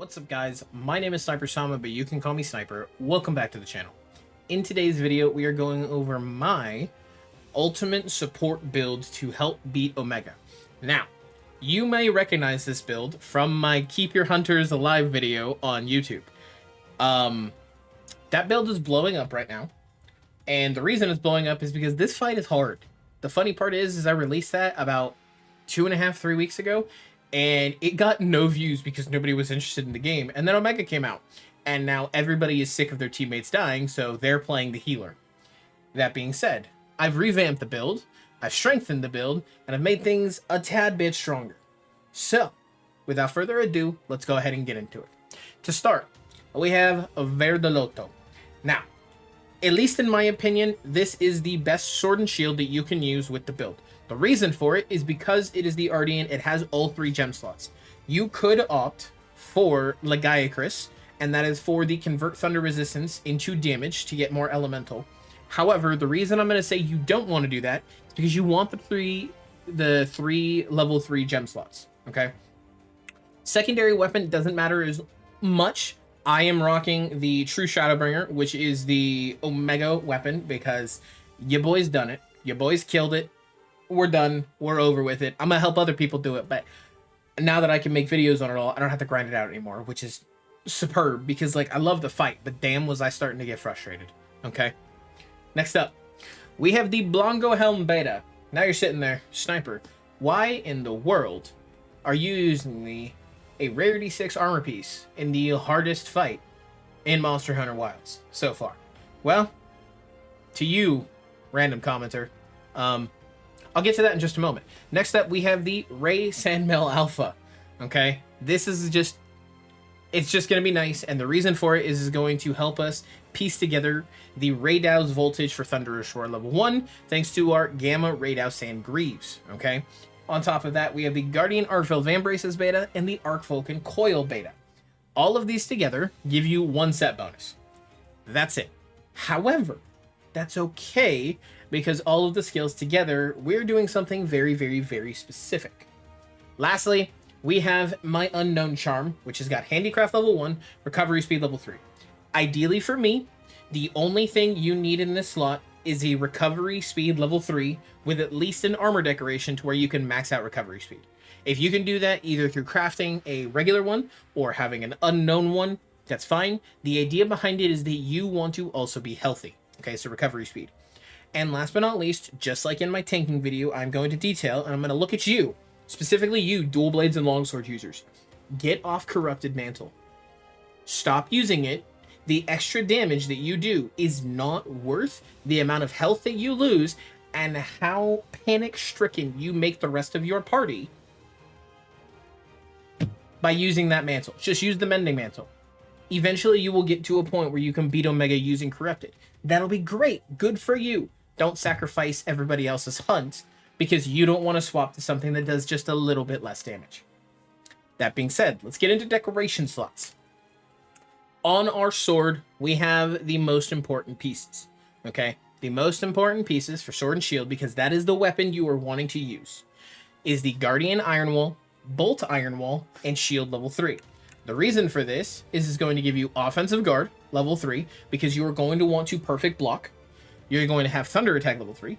What's up guys, my name is SnyperSama, but you can call me Sniper. Welcome back to the channel. In today's video, we are going over my ultimate support build to help beat Omega. Now, you may recognize this build from my Keep Your Hunters Alive video on YouTube. That build is blowing up right now, and the reason it's blowing up is because this fight is hard. The funny part is I released that about 2.5-3 weeks ago, and it got no views because nobody was interested in the game. And then Omega came out, and now everybody is sick of their teammates dying, so they're playing the healer. That being said, I've revamped the build, I've strengthened the build, and I've made things a tad bit stronger. So, without further ado, let's go ahead and get into it. To start, we have Verdeloto. Now, at least in my opinion, this is the best sword and shield that you can use with the build. The reason for it is because it is the Ardian, it has all 3 gem slots. You could opt for Legiacris, and that is for the convert thunder resistance into damage to get more elemental. However, the reason I'm going to say you don't want to do that is because you want the three level 3 gem slots, okay? Secondary weapon doesn't matter as much. I am rocking the True Shadowbringer, which is the Omega weapon, because your boy's done it. Your boy's killed it. We're done. We're over with it. I'm going to help other people do it, but now that I can make videos on it all, I don't have to grind it out anymore, which is superb, because, like, I love the fight, but damn was I starting to get frustrated, okay? Next up, we have the Blanco Helm Beta. Now you're sitting there, Sniper, why in the world are you using a Rarity 6 armor piece in the hardest fight in Monster Hunter Wilds so far? Well, to you, random commenter, I'll get to that in just a moment. Next up, we have the Ray Sandmel Alpha. Okay, this is just, it's just going to be nice, and the reason for it is going to help us piece together the Radial's voltage for Thunderous Roar level 1, thanks to our Gamma Radial Sand Greaves. Okay, on top of that, we have the Guardian Arcvale Vambraces beta and the Arc Vulcan Coil beta. All of these together give you 1 set bonus. That's it. However, that's okay, because all of the skills together, we're doing something very, very, very specific. Lastly, we have my Unknown Charm, which has got Handicraft level 1, Recovery Speed level 3. Ideally for me, the only thing you need in this slot is a Recovery Speed level 3 with at least an armor decoration to where you can max out Recovery Speed. If you can do that either through crafting a regular one or having an unknown one, that's fine. The idea behind it is that you want to also be healthy. Okay, so Recovery Speed. And last but not least, just like in my tanking video, I'm going to detail, and I'm going to look at you, specifically you, dual blades and longsword users. Get off Corrupted Mantle. Stop using it. The extra damage that you do is not worth the amount of health that you lose and how panic-stricken you make the rest of your party by using that mantle. Just use the Mending Mantle. Eventually, you will get to a point where you can beat Omega using Corrupted. That'll be great. Good for you. Don't sacrifice everybody else's hunt because you don't want to swap to something that does just a little bit less damage. That being said, let's get into decoration slots. On our sword, we have the most important pieces. Okay? The most important pieces for sword and shield, because that is the weapon you are wanting to use, is the Guardian Iron Wall, Bolt Iron Wall, and Shield level 3. The reason for this is it's going to give you Offensive Guard, level 3, because you are going to want to perfect block. You're going to have Thunder Attack, level 3,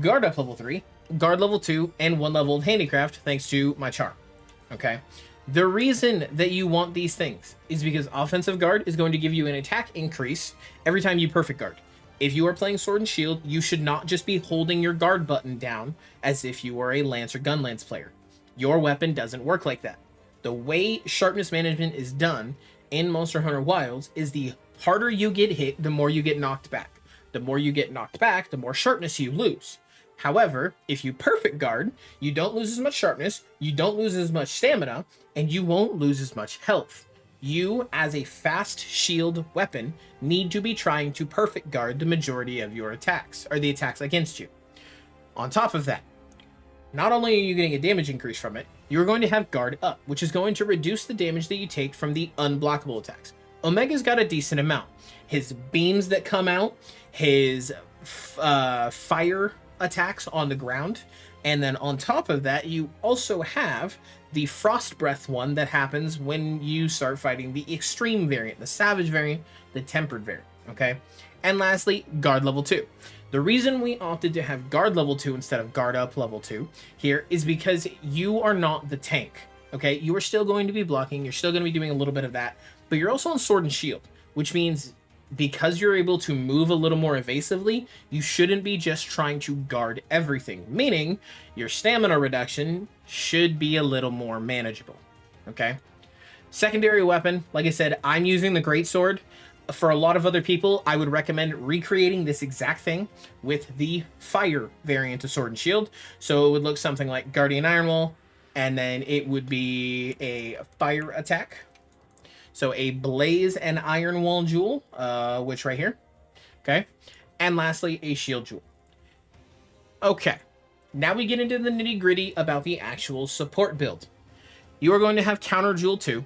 Guard Up, level 3, Guard, level 2, and 1 level of Handicraft, thanks to my Charm. Okay? The reason that you want these things is because Offensive Guard is going to give you an attack increase every time you perfect guard. If you are playing Sword and Shield, you should not just be holding your guard button down as if you were a Lance or Gunlance player. Your weapon doesn't work like that. The way sharpness management is done in Monster Hunter Wilds is the harder you get hit, the more you get knocked back. The more you get knocked back, the more sharpness you lose. However, if you perfect guard, you don't lose as much sharpness, you don't lose as much stamina, and you won't lose as much health. You, as a fast shield weapon, need to be trying to perfect guard the majority of your attacks, or the attacks against you. On top of that, not only are you getting a damage increase from it, you're going to have Guard Up, which is going to reduce the damage that you take from the unblockable attacks. Omega's got a decent amount. His beams that come out, his fire attacks on the ground, And then on top of that, you also have the Frost Breath one that happens when you start fighting the Extreme variant, the Savage variant, the Tempered variant, okay? And lastly, Guard level 2. The reason we opted to have Guard level 2 instead of Guard up level 2 here is because you are not the tank, okay? You are still going to be blocking, you're still going to be doing a little bit of that, but you're also on Sword and Shield, which means because you're able to move a little more evasively, you shouldn't be just trying to guard everything, meaning your stamina reduction should be a little more manageable, okay? Secondary weapon, like I said, I'm using the Greatsword. For a lot of other people, I would recommend recreating this exact thing with the Fire variant of Sword and Shield. So it would look something like Guardian Iron Wall, and then it would be a fire attack. So a Blaze and Iron Wall Jewel, which right here, okay? And lastly, a Shield Jewel. Okay, now we get into the nitty-gritty about the actual support build. You are going to have Counter Jewel 2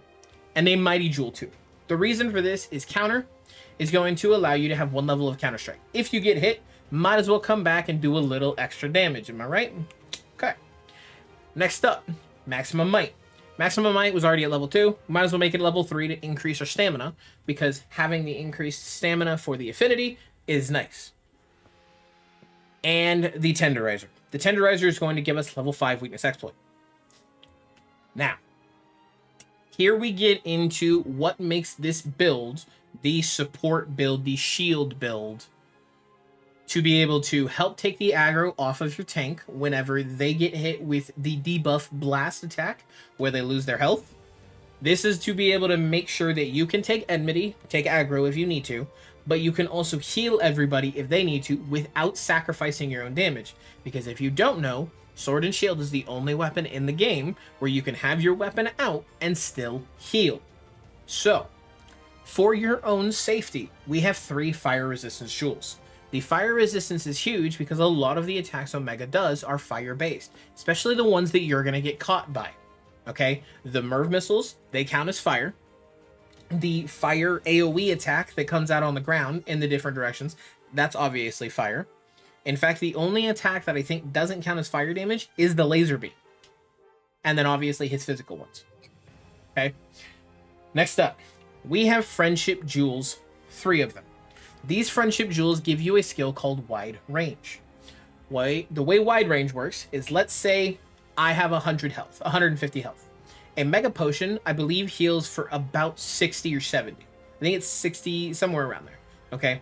and a Mighty Jewel 2. The reason for this is Counter is going to allow you to have 1 level of Counter Strike. If you get hit, might as well come back and do a little extra damage, am I right? Okay. Next up, Maximum Might. Maximum Might was already at level 2. Might as well make it level 3 to increase our stamina, because having the increased stamina for the affinity is nice. And the Tenderizer. The Tenderizer is going to give us level 5 weakness exploit. Now, here we get into what makes this build, the support build, the shield build, to be able to help take the aggro off of your tank whenever they get hit with the debuff blast attack, where they lose their health. This is to be able to make sure that you can take enmity, take aggro if you need to, but you can also heal everybody if they need to without sacrificing your own damage. Because if you don't know, Sword and Shield is the only weapon in the game where you can have your weapon out and still heal. So, for your own safety, we have 3 fire resistance jewels. The fire resistance is huge because a lot of the attacks Omega does are fire-based, especially the ones that you're going to get caught by. Okay? The Merv missiles, they count as fire. The fire AoE attack that comes out on the ground in the different directions, that's obviously fire. In fact, the only attack that I think doesn't count as fire damage is the laser beam. And then obviously his physical ones. Okay? Next up, we have Friendship Jewels, 3 of them. These Friendship Jewels give you a skill called Wide Range. The way Wide Range works is, let's say I have 100 health, 150 health. A Mega Potion, I believe, heals for about 60 or 70. I think it's 60, somewhere around there. Okay?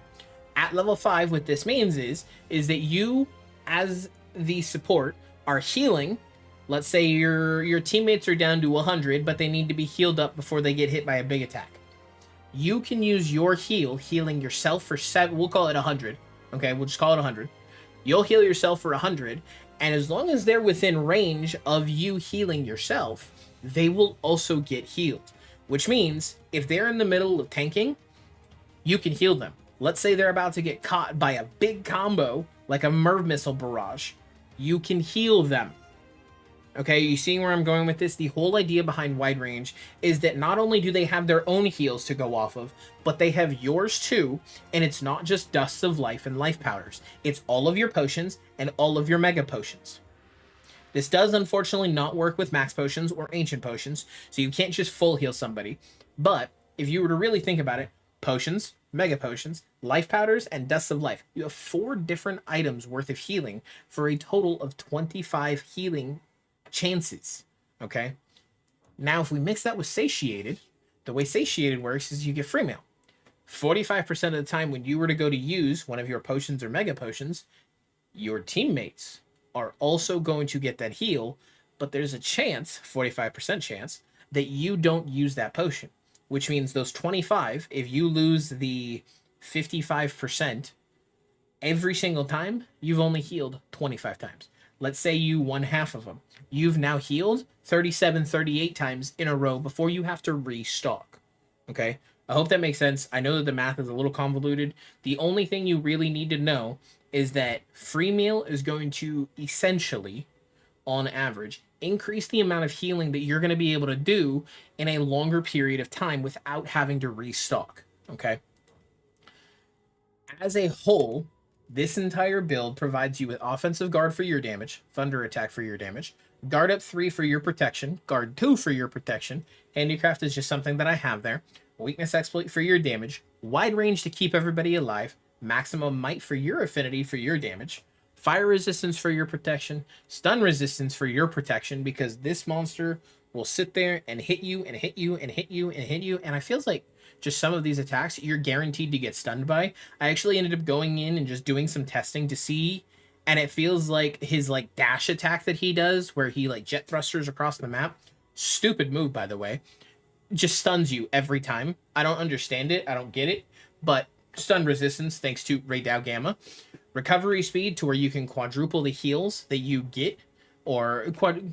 At level 5, what this means is that you, as the support, are healing. Let's say your teammates are down to 100, but they need to be healed up before they get hit by a big attack. You can use your healing yourself for 7, we'll call it 100. Okay, we'll just call it 100. You'll heal yourself for 100, and as long as they're within range of you healing yourself, they will also get healed. Which means, if they're in the middle of tanking, you can heal them. Let's say they're about to get caught by a big combo, like a Merv missile barrage. You can heal them. Okay, you see where I'm going with this? The whole idea behind Wide Range is that not only do they have their own heals to go off of, but they have yours too, and it's not just Dusts of Life and Life Powders. It's all of your potions and all of your Mega Potions. This does unfortunately not work with Max Potions or Ancient Potions, so you can't just full heal somebody. But if you were to really think about it, Potions, Mega Potions, Life Powders, and Dusts of Life. You have 4 different items worth of healing for a total of 25 healing chances. Okay? Now, if we mix that with Satiated, the way Satiated works is you get free mail. 45% of the time when you were to go to use one of your potions or Mega Potions, your teammates are also going to get that heal, but there's a chance, 45% chance, that you don't use that potion. Which means those 25, if you lose the 55%, every single time, you've only healed 25 times. Let's say you won half of them. You've now healed 37, 38 times in a row before you have to restock. Okay? I hope that makes sense. I know that the math is a little convoluted. The only thing you really need to know is that free meal is going to essentially, on average, increase the amount of healing that you're going to be able to do in a longer period of time without having to restock. Okay? As a whole, This entire build provides you with offensive guard for your damage, thunder attack for your damage, guard up 3 for your protection, guard 2 for your protection, handicraft is just something that I have there, weakness exploit for your damage, wide range to keep everybody alive, maximum might for your affinity for your damage, fire resistance for your protection, stun resistance for your protection, because this monster will sit there and hit you and hit you and hit you and hit you, and I feels like just some of these attacks you're guaranteed to get stunned by. I actually ended up going in and just doing some testing to see, and it feels like his like dash attack that he does, where he like jet thrusters across the map, stupid move by the way, just stuns you every time. I don't understand it, I don't get it, but stun resistance thanks to Radial Gamma. Recovery speed to where you can quadruple the heals that you get, or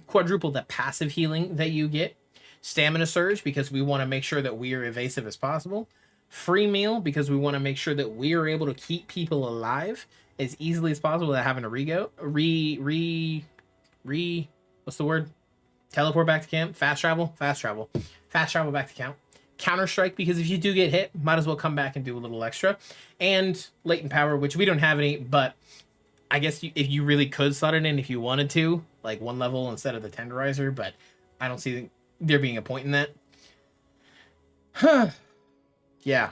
quadruple the passive healing that you get. Stamina surge, because we want to make sure that we are evasive as possible. Free meal, because we want to make sure that we are able to keep people alive as easily as possible without having to what's the word? Teleport back to camp. Fast travel back to camp. Counter strike, because if you do get hit, might as well come back and do a little extra. And latent power, which we don't have any, but I guess if you really could slot it in if you wanted to, like 1 level instead of the tenderizer, but I don't see there being a point in that. Yeah.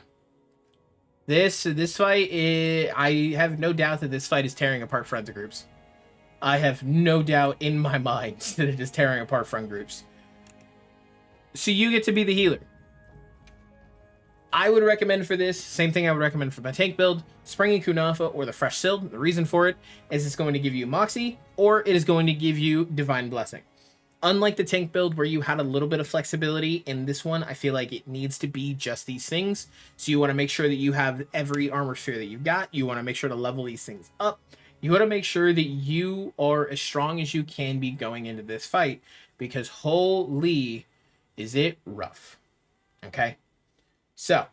This fight I have no doubt that this fight is tearing apart friends groups. I have no doubt in my mind that it is tearing apart friend groups. So you get to be the healer. I would recommend for this, same thing I would recommend for my tank build, Springy Kunafa or the Fresh Sild. The reason for it is it's going to give you Moxie, or it is going to give you Divine Blessing. Unlike the tank build where you had a little bit of flexibility, in this one, I feel like it needs to be just these things. So you want to make sure that you have every armor sphere that you've got. You want to make sure to level these things up. You want to make sure that you are as strong as you can be going into this fight, because holy is it rough. Okay? So,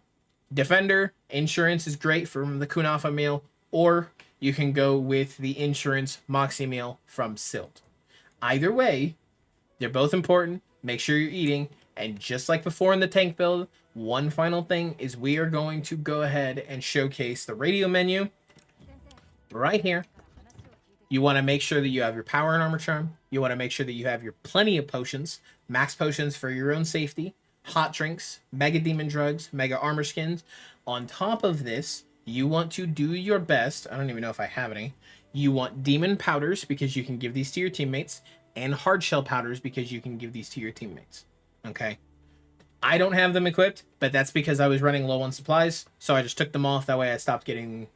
Defender, Insurance is great from the Kunafa meal, or you can go with the Insurance Moxie meal from Sild. Either way, they're both important. Make sure you're eating. And just like before in the tank build, one final thing is we are going to go ahead and showcase the radio menu right here. You want to make sure that you have your power and armor charm. You want to make sure that you have your plenty of potions, max potions for your own safety, hot drinks, mega demon drugs, mega armor skins. On top of this, you want to do your best. I don't even know if I have any. You want demon powders, because you can give these to your teammates, and hard shell powders, because you can give these to your teammates. Okay? I don't have them equipped, but that's because I was running low on supplies, so I just took them off. That way I stopped having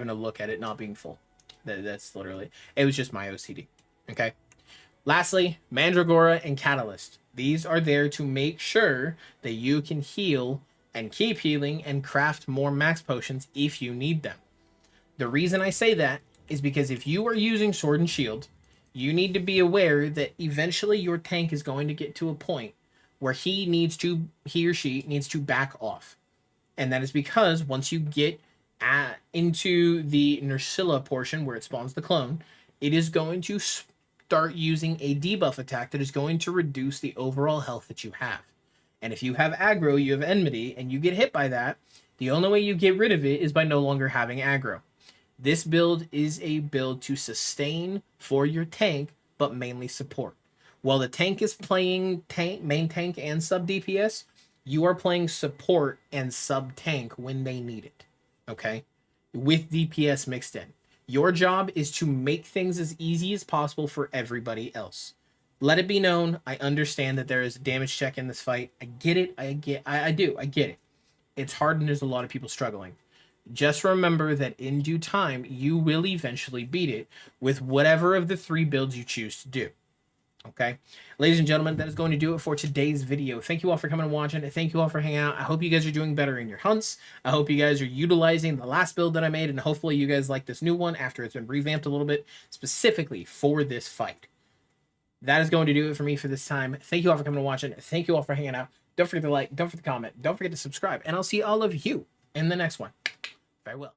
to look at it not being full. That's literally, it was just my OCD. Okay? Lastly, Mandragora and Catalyst. These are there to make sure that you can heal and keep healing and craft more max potions if you need them. The reason I say that is because if you are using Sword and Shield, you need to be aware that eventually your tank is going to get to a point where he or she needs to back off. And that is because once you get into the Nursilla portion where it spawns the clone, it is going to start using a debuff attack that is going to reduce the overall health that you have. And if you have aggro, you have enmity, and you get hit by that, the only way you get rid of it is by no longer having aggro. This build is a build to sustain for your tank, but mainly support. While the tank is playing main tank and sub DPS, you are playing support and sub tank when they need it. Okay? With DPS mixed in. Your job is to make things as easy as possible for everybody else. Let it be known, I understand that there is a damage check in this fight. I get it. I get it. It's hard and there's a lot of people struggling. Just remember that in due time, you will eventually beat it with whatever of the 3 builds you choose to do. Okay? Ladies and gentlemen, that is going to do it for today's video. Thank you all for coming and watching. Thank you all for hanging out. I hope you guys are doing better in your hunts. I hope you guys are utilizing the last build that I made, and hopefully you guys like this new one after it's been revamped a little bit, specifically for this fight. That is going to do it for me for this time. Thank you all for coming and watching. Thank you all for hanging out. Don't forget to like, don't forget to comment, don't forget to subscribe, and I'll see all of you in the next one. Farewell.